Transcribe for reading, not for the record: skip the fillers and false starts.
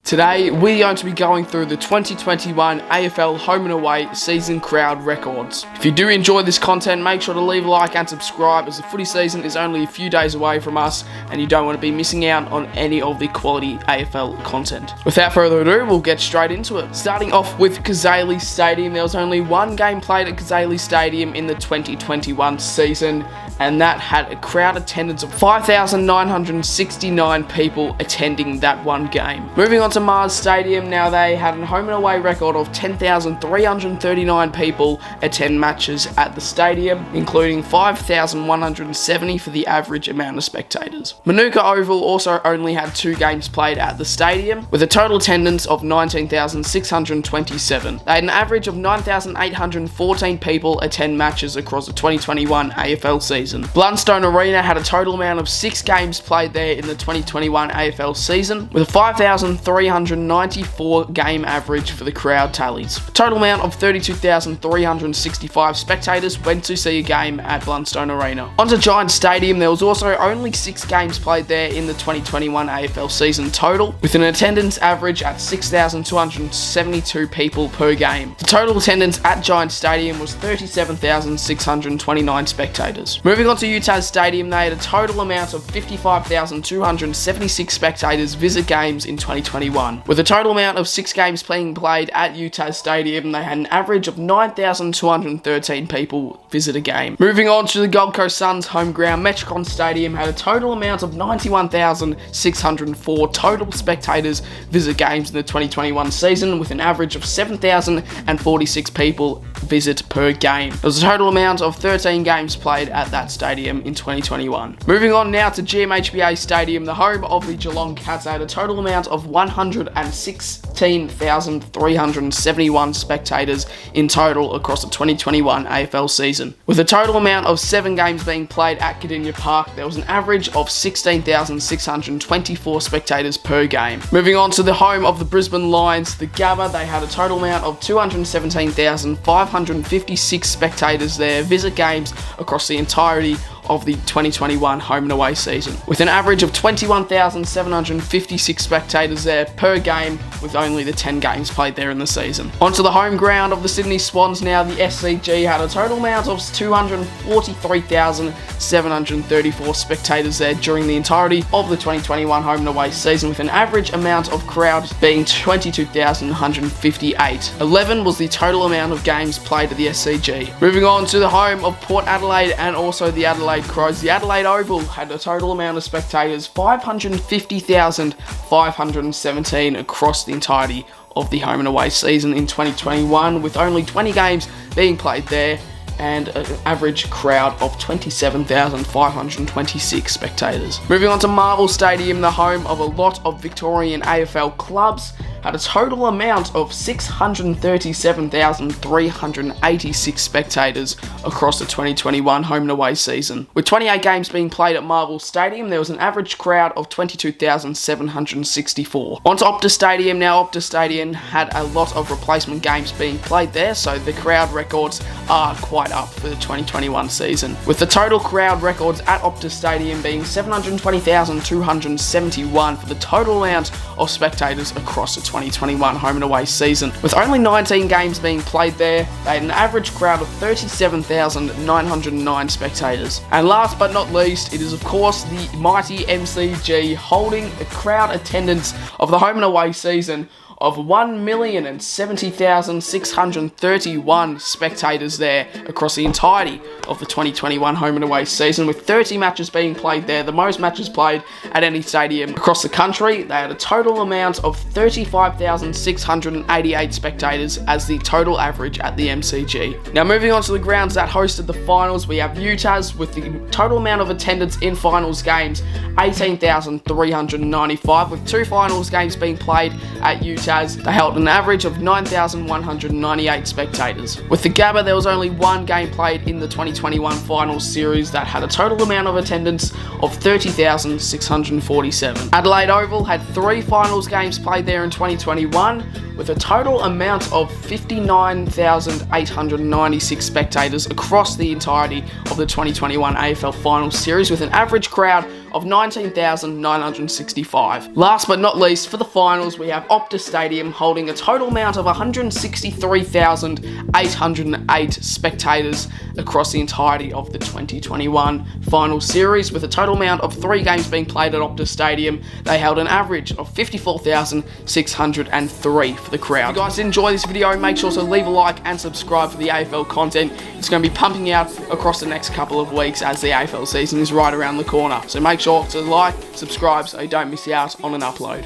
Today, we're going to be going through the 2021 AFL home and away season crowd records. If you do enjoy this content, make sure to leave a like and subscribe, as the footy season is only a few days away from us and you don't want to be missing out on any of the quality AFL content. Without further ado, we'll get straight into it. Starting off with Cazaly Stadium, there was only one game played at Cazaly Stadium in the 2021 season, and that had a crowd attendance of 5,969 people attending that one game. Moving on to Mars Stadium, now they had a home and away record of 10,339 people attend matches at the stadium, including 5,170 for the average amount of spectators. Manuka Oval also only had two games played at the stadium, with a total attendance of 19,627. They had an average of 9,814 people attend matches across the 2021 AFL season. Blundstone Arena had a total amount of 6 games played there in the 2021 AFL season, with a 5,394 game average for the crowd tallies. A total amount of 32,365 spectators went to see a game at Blundstone Arena. Onto Giant Stadium, there was also only 6 games played there in the 2021 AFL season total, with an attendance average at 6,272 people per game. The total attendance at Giant Stadium was 37,629 spectators. Moving on to UTAS Stadium, they had a total amount of 55,276 spectators visit games in 2021. With a total amount of 6 games being played at UTAS Stadium, they had an average of 9,213 people visit a game. Moving on to the Gold Coast Suns home ground, Metricon Stadium had a total amount of 91,604 total spectators visit games in the 2021 season, with an average of 7,046 people visit per game. There was a total amount of 13 games played at that stadium in 2021. Moving on now to GMHBA Stadium, the home of the Geelong Cats, had a total amount of 116,371 spectators in total across the 2021 AFL season. With a total amount of 7 games being played at Kardinia Park, there was an average of 16,624 spectators per game. Moving on to the home of the Brisbane Lions, the Gabba, they had a total amount of 217,556 spectators there visit games across the entirety of the 2021 home and away season, with an average of 21,756 spectators there per game, with only the 10 games played there in the season. Onto the home ground of the Sydney Swans now, the SCG had a total amount of 243,734 spectators there during the entirety of the 2021 home and away season, with an average amount of crowd being 22,158. 11 was the total amount of games played at the SCG. Moving on to the home of Port Adelaide and also the Adelaide Crows, the Adelaide Oval had a total amount of spectators 550,517 across the entirety of the home and away season in 2021, with only 20 games being played there and an average crowd of 27,526 spectators. Moving on to Marvel Stadium, the home of a lot of Victorian AFL clubs, had a total amount of 637,386 spectators across the 2021 home and away season. With 28 games being played at Marvel Stadium, there was an average crowd of 22,764. On to Optus Stadium now. Optus Stadium had a lot of replacement games being played there, so the crowd records are quite up for the 2021 season, with the total crowd records at Optus Stadium being 720,271 for the total amount of spectators across the 2021 home and away season. With only 19 games being played there, they had an average crowd of 37,909 spectators. And last but not least, it is of course the mighty MCG, holding a crowd attendance of the home and away season of 1,070,631 spectators there across the entirety of the 2021 home and away season, with 30 matches being played there, the most matches played at any stadium across the country. They had a total amount of 35,688 spectators as the total average at the MCG. Now moving on to the grounds that hosted the finals, we have UTAS with the total amount of attendance in finals games 18,395, with 2 finals games being played at UTAS. They held an average of 9,198 spectators. With the Gabba, there was only 1 game played in the 2021 finals series that had a total amount of attendance of 30,647. Adelaide Oval had 3 finals games played there in 2021, with a total amount of 59,896 spectators across the entirety of the 2021 AFL finals series, with an average crowd of 19,965. Last but not least, for the finals, we have Optus Stadium holding a total amount of 163,808 spectators across the entirety of the 2021 final series, with a total amount of 3 games being played at Optus Stadium. They held an average of 54,603 for the crowd. If you guys did enjoy this video, make sure to leave a like and subscribe for the AFL content. It's going to be pumping out across the next couple of weeks as the AFL season is right around the corner. So make sure to like, subscribe so you don't miss out on an upload.